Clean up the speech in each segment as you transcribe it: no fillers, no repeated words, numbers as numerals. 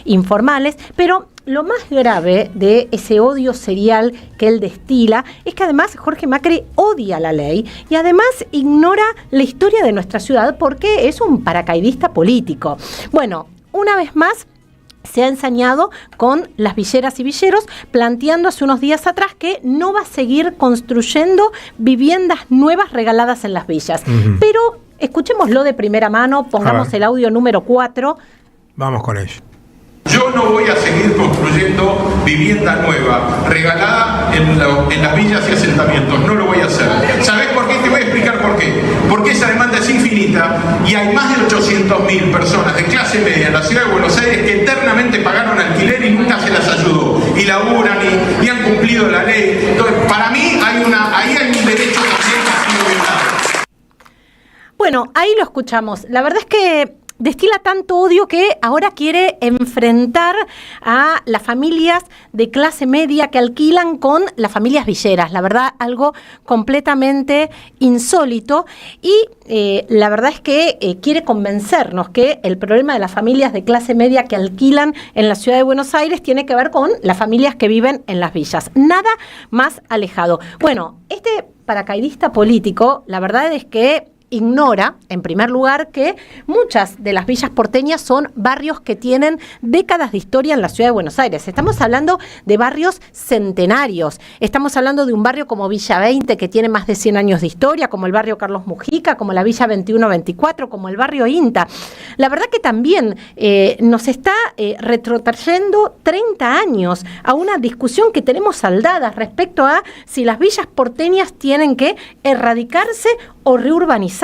informales, pero lo más grave de ese odio serial que él destila es que además Jorge Macri odia la ley y además ignora la historia de nuestra ciudad porque es un paracaidista político. Bueno, una vez más se ha ensañado con las villeras y villeros, planteando hace unos días atrás que no va a seguir construyendo viviendas nuevas regaladas en las villas. Pero escuchémoslo de primera mano, pongamos el audio número 4. Vamos con ello. Yo no voy a seguir construyendo vivienda nueva, regalada en las villas y asentamientos. No lo voy a hacer. ¿Sabés por qué? Te voy a explicar por qué. Porque esa demanda es infinita y hay más de 800.000 personas de clase media en la ciudad de Buenos Aires que eternamente pagaron alquiler y nunca se las ayudó. Y laburan y han cumplido la ley. Entonces, para mí ahí hay un derecho también que ha sido violado. Bueno, ahí lo escuchamos. La verdad es que destila tanto odio que ahora quiere enfrentar a las familias de clase media que alquilan con las familias villeras. La verdad, algo completamente insólito. Y la verdad es que quiere convencernos que el problema de las familias de clase media que alquilan en la ciudad de Buenos Aires tiene que ver con las familias que viven en las villas. Nada más alejado. Bueno, este paracaidista político, la verdad es que ignora, en primer lugar, que muchas de las villas porteñas son barrios que tienen décadas de historia en la ciudad de Buenos Aires. Estamos hablando de barrios centenarios. Estamos hablando de un barrio como Villa 20, que tiene más de 100 años de historia, como el barrio Carlos Mujica, como la Villa 21-24, como el barrio INTA. La verdad que también nos está retrotrayendo 30 años a una discusión que tenemos saldada respecto a si las villas porteñas tienen que erradicarse o reurbanizarse.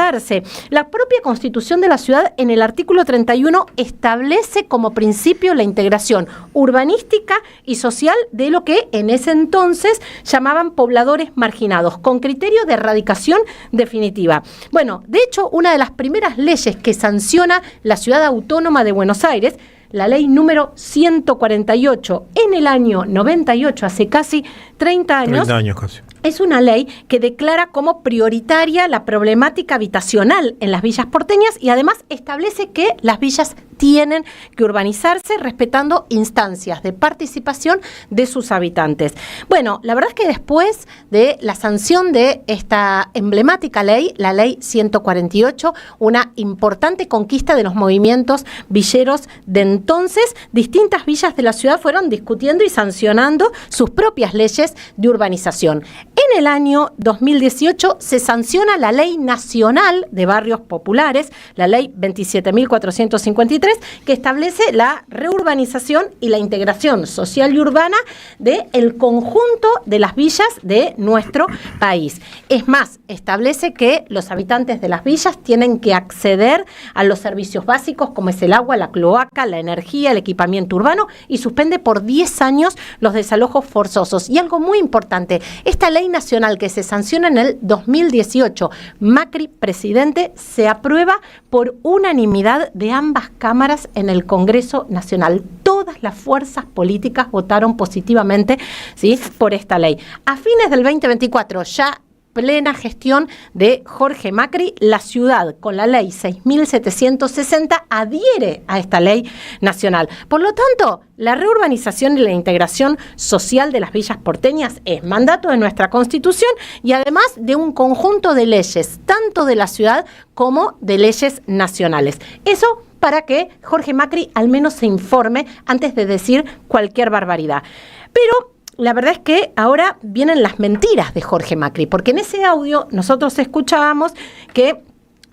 La propia Constitución de la ciudad en el artículo 31 establece como principio la integración urbanística y social de lo que en ese entonces llamaban pobladores marginados, con criterio de erradicación definitiva. Bueno, de hecho, una de las primeras leyes que sanciona la Ciudad Autónoma de Buenos Aires, la ley número 148 en el año 98, hace casi 30 años. 30 años casi. Es una ley que declara como prioritaria la problemática habitacional en las villas porteñas y además establece que las villas tienen que urbanizarse respetando instancias de participación de sus habitantes. Bueno, la verdad es que después de la sanción de esta emblemática ley, la ley 148, una importante conquista de los movimientos villeros de entonces, distintas villas de la ciudad fueron discutiendo y sancionando sus propias leyes de urbanización. En el año 2018 se sanciona la Ley Nacional de Barrios Populares, la Ley 27.453, que establece la reurbanización y la integración social y urbana del conjunto de las villas de nuestro país. Es más, establece que los habitantes de las villas tienen que acceder a los servicios básicos como es el agua, la cloaca, la energía, el equipamiento urbano y suspende por 10 años los desalojos forzosos. Y algo muy importante, esta ley nacional que se sanciona en el 2018, Macri presidente, se aprueba por unanimidad de ambas cámaras en el Congreso Nacional. Todas las fuerzas políticas votaron positivamente, ¿sí?, por esta ley. A fines del 2024, ya plena gestión de Jorge Macri, la ciudad con la ley 6.760 adhiere a esta ley nacional. Por lo tanto, la reurbanización y la integración social de las villas porteñas es mandato de nuestra Constitución y además de un conjunto de leyes, tanto de la ciudad como de leyes nacionales. Eso para que Jorge Macri al menos se informe antes de decir cualquier barbaridad. Pero la verdad es que ahora vienen las mentiras de Jorge Macri, porque en ese audio nosotros escuchábamos que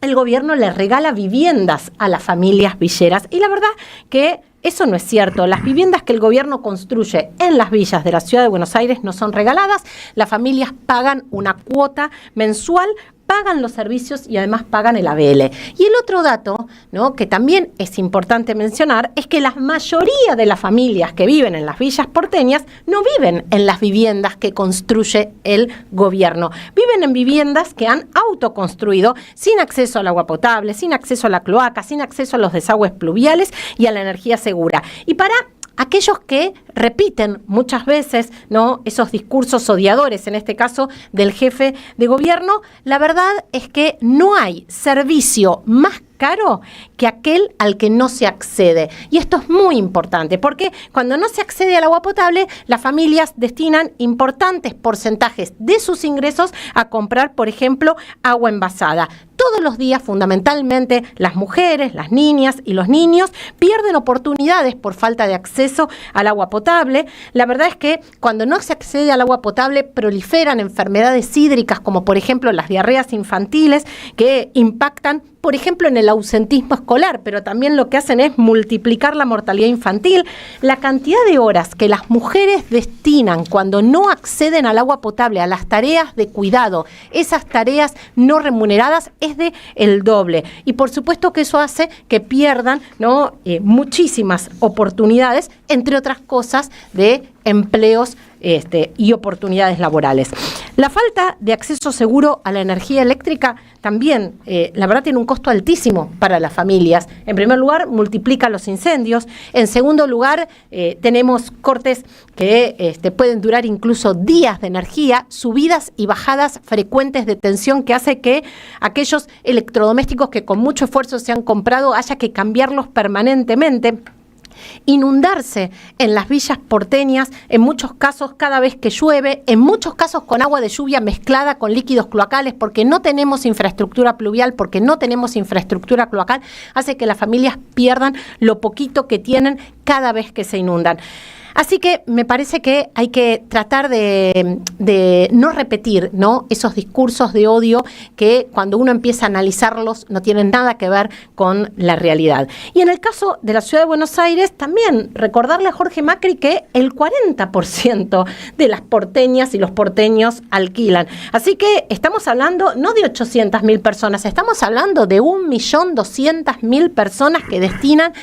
el gobierno le regala viviendas a las familias villeras y la verdad que eso no es cierto. Las viviendas que el gobierno construye en las villas de la ciudad de Buenos Aires no son regaladas, las familias pagan una cuota mensual, pagan los servicios y además pagan el ABL. Y el otro dato, ¿no?, que también es importante mencionar, es que la mayoría de las familias que viven en las villas porteñas no viven en las viviendas que construye el gobierno. Viven en viviendas que han autoconstruido sin acceso al agua potable, sin acceso a la cloaca, sin acceso a los desagües pluviales y a la energía segura. Y para aquellos que repiten muchas veces, ¿no?, esos discursos odiadores, en este caso del jefe de gobierno, la verdad es que no hay servicio más caro que aquel al que no se accede. Y esto es muy importante, porque cuando no se accede al agua potable, las familias destinan importantes porcentajes de sus ingresos a comprar, por ejemplo, agua envasada. Todos los días, fundamentalmente, las mujeres, las niñas y los niños pierden oportunidades por falta de acceso al agua potable. La verdad es que cuando no se accede al agua potable, proliferan enfermedades hídricas, como por ejemplo las diarreas infantiles, que impactan, por ejemplo, en el ausentismo escolar, pero también lo que hacen es multiplicar la mortalidad infantil. La cantidad de horas que las mujeres destinan cuando no acceden al agua potable, a las tareas de cuidado, esas tareas no remuneradas, es de el doble. Y por supuesto que eso hace que pierdan, ¿no?, muchísimas oportunidades, entre otras cosas, de empleos y oportunidades laborales. La falta de acceso seguro a la energía eléctrica también, la verdad, tiene un costo altísimo para las familias. En primer lugar, multiplica los incendios. En segundo lugar, tenemos cortes que pueden durar incluso días de energía, subidas y bajadas frecuentes de tensión que hace que aquellos electrodomésticos que con mucho esfuerzo se han comprado haya que cambiarlos permanentemente. Inundarse en las villas porteñas, en muchos casos cada vez que llueve, en muchos casos con agua de lluvia mezclada con líquidos cloacales, porque no tenemos infraestructura pluvial, porque no tenemos infraestructura cloacal, hace que las familias pierdan lo poquito que tienen cada vez que se inundan. Así que me parece que hay que tratar de no repetir, ¿no?, esos discursos de odio que cuando uno empieza a analizarlos no tienen nada que ver con la realidad. Y en el caso de la Ciudad de Buenos Aires, también recordarle a Jorge Macri que el 40% de las porteñas y los porteños alquilan. Así que estamos hablando no de 800.000 personas, estamos hablando de 1.200.000 personas que destinan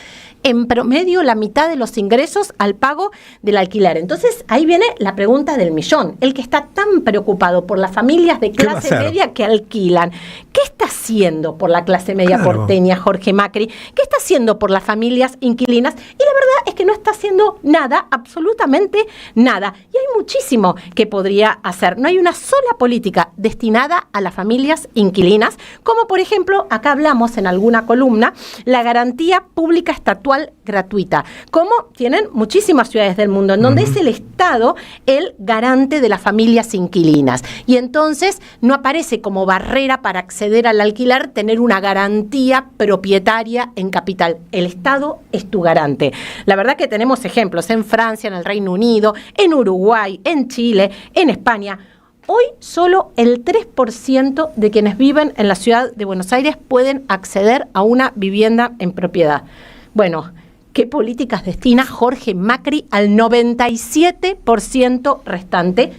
en promedio la mitad de los ingresos al pago del alquiler. Entonces, ahí viene la pregunta del millón. El que está tan preocupado por las familias de clase media que alquilan, ¿qué está haciendo por la clase media porteña Jorge Macri? ¿Qué está haciendo por las familias inquilinas? Y la verdad es que no está haciendo nada, absolutamente nada. Y hay muchísimo que podría hacer. No hay una sola política destinada a las familias inquilinas, como por ejemplo, acá hablamos en alguna columna, la garantía pública estatal gratuita, como tienen muchísimas ciudades del mundo, en donde es el Estado el garante de las familias inquilinas. Y entonces no aparece como barrera para acceder al alquiler tener una garantía propietaria en capital. El Estado es tu garante. La verdad que tenemos ejemplos en Francia, en el Reino Unido, en Uruguay, en Chile, en España. Hoy solo el 3% de quienes viven en la ciudad de Buenos Aires pueden acceder a una vivienda en propiedad. Bueno, ¿qué políticas destina Jorge Macri al 97% restante?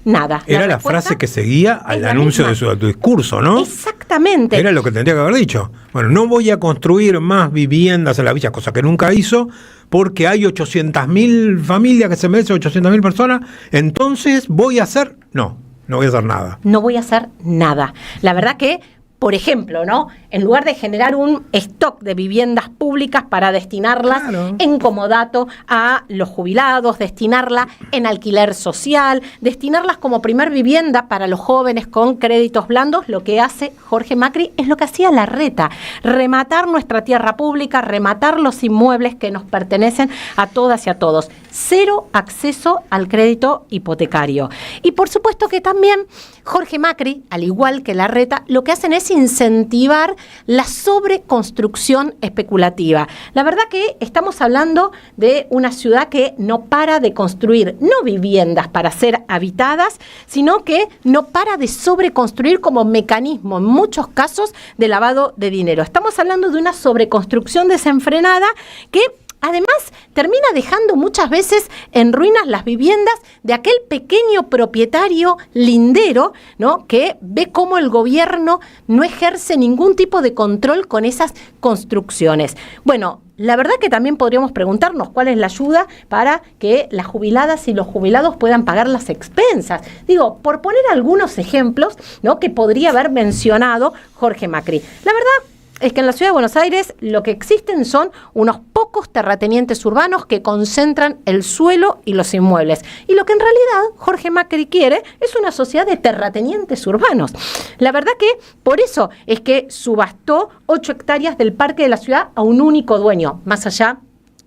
Nada. Era la frase que seguía al anuncio de su discurso, ¿no? Exactamente. Era lo que tendría que haber dicho. Bueno, no voy a construir más viviendas en la villa, cosa que nunca hizo, porque hay 800.000 familias que se merecen, 800.000 personas, entonces voy a hacer... No voy a hacer nada. No voy a hacer nada. La verdad que, por ejemplo, ¿no?, en lugar de generar un stock de viviendas públicas para destinarlas en comodato a los jubilados, destinarla en alquiler social, destinarlas como primer vivienda para los jóvenes con créditos blandos, lo que hace Jorge Macri es lo que hacía Larreta: rematar nuestra tierra pública, rematar los inmuebles que nos pertenecen a todas y a todos. Cero acceso al crédito hipotecario. Y por supuesto que también Jorge Macri, al igual que Larreta, lo que hacen es incentivar la sobreconstrucción especulativa. La verdad que estamos hablando de una ciudad que no para de construir, no viviendas para ser habitadas, sino que no para de sobreconstruir como mecanismo, en muchos casos, de lavado de dinero. Estamos hablando de una sobreconstrucción desenfrenada que además termina dejando muchas veces en ruinas las viviendas de aquel pequeño propietario lindero, ¿no?, que ve cómo el gobierno no ejerce ningún tipo de control con esas construcciones. Bueno, la verdad que también podríamos preguntarnos cuál es la ayuda para que las jubiladas y los jubilados puedan pagar las expensas. Digo, por poner algunos ejemplos, ¿no?, que podría haber mencionado Jorge Macri. La verdad es que en la Ciudad de Buenos Aires lo que existen son unos pocos terratenientes urbanos que concentran el suelo y los inmuebles. Y lo que en realidad Jorge Macri quiere es una sociedad de terratenientes urbanos. La verdad que por eso es que subastó 8 hectáreas del parque de la ciudad a un único dueño, más allá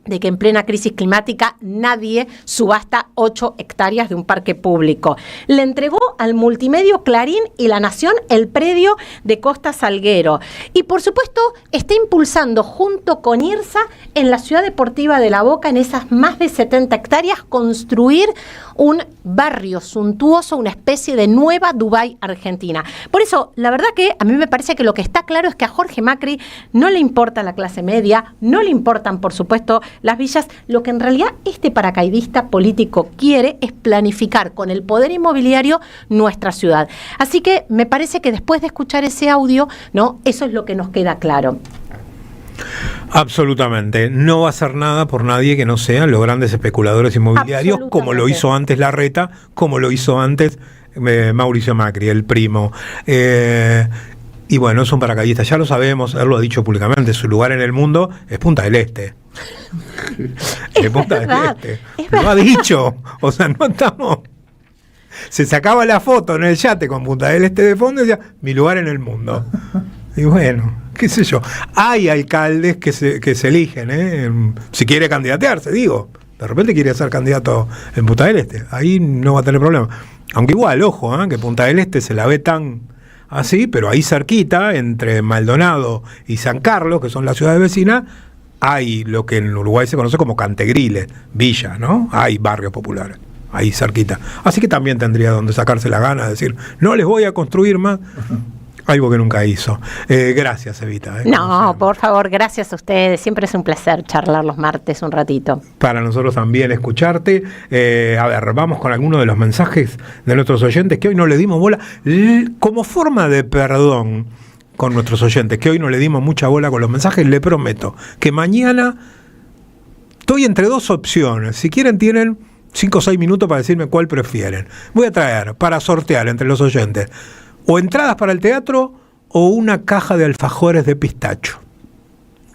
de que en plena crisis climática nadie subasta 8 hectáreas de un parque público. Le entregó al multimedio Clarín y La Nación el predio de Costa Salguero. Y por supuesto está impulsando junto con IRSA en la Ciudad Deportiva de La Boca, en esas más de 70 hectáreas, construir un barrio suntuoso, una especie de nueva Dubái argentina. Por eso, la verdad que a mí me parece que lo que está claro es que a Jorge Macri no le importa la clase media, no le importan, por supuesto, las villas. Lo que en realidad este paracaidista político quiere es planificar con el poder inmobiliario nuestra ciudad. Así que me parece que después de escuchar ese audio, ¿no? Eso es lo que nos queda claro. Absolutamente. No va a hacer nada por nadie que no sean los grandes especuladores inmobiliarios, como lo hizo antes Larreta, como lo hizo antes Mauricio Macri, el primo. Y bueno, es un paracaidista, ya lo sabemos, él lo ha dicho públicamente, su lugar en el mundo es Punta del Este. Es Punta del Este. Lo ha dicho. O sea, no estamos... Se sacaba la foto en el yate con Punta del Este de fondo y decía, mi lugar en el mundo. Y bueno, qué sé yo. Hay alcaldes que se eligen, si quiere candidatearse, digo. De repente quiere ser candidato en Punta del Este. Ahí no va a tener problema. Aunque igual, ojo, que Punta del Este se la ve tan así, pero ahí cerquita, entre Maldonado y San Carlos, que son las ciudades vecinas, hay lo que en Uruguay se conoce como Cantegriles, villa, ¿no? Hay barrios populares ahí cerquita. Así que también tendría donde sacarse la gana de decir, no les voy a construir más. Algo que nunca hizo. Gracias, Evita. No, por favor, gracias a ustedes. Siempre es un placer charlar los martes un ratito. Para nosotros también escucharte. A ver, vamos con algunos de los mensajes de nuestros oyentes que hoy no le dimos bola. Como forma de perdón con nuestros oyentes, que hoy no le dimos mucha bola con los mensajes, le prometo que mañana estoy entre 2 opciones. Si quieren, tienen 5 o 6 minutos para decirme cuál prefieren. Voy a traer para sortear entre los oyentes o entradas para el teatro o una caja de alfajores de pistacho.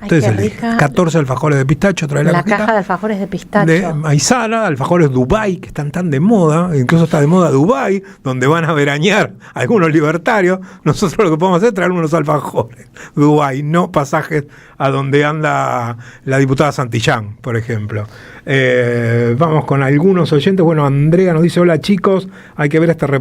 Entonces elige 14 alfajores de pistacho, trae la caja de alfajores de pistacho. De Maizara, alfajores Dubái, que están tan de moda, incluso está de moda Dubái, donde van a veranear algunos libertarios. Nosotros lo que podemos hacer es traer unos alfajores Dubái, no pasajes a donde anda la diputada Santillán, por ejemplo. Vamos con algunos oyentes. Bueno, Andrea nos dice, hola chicos, hay que ver este reportaje.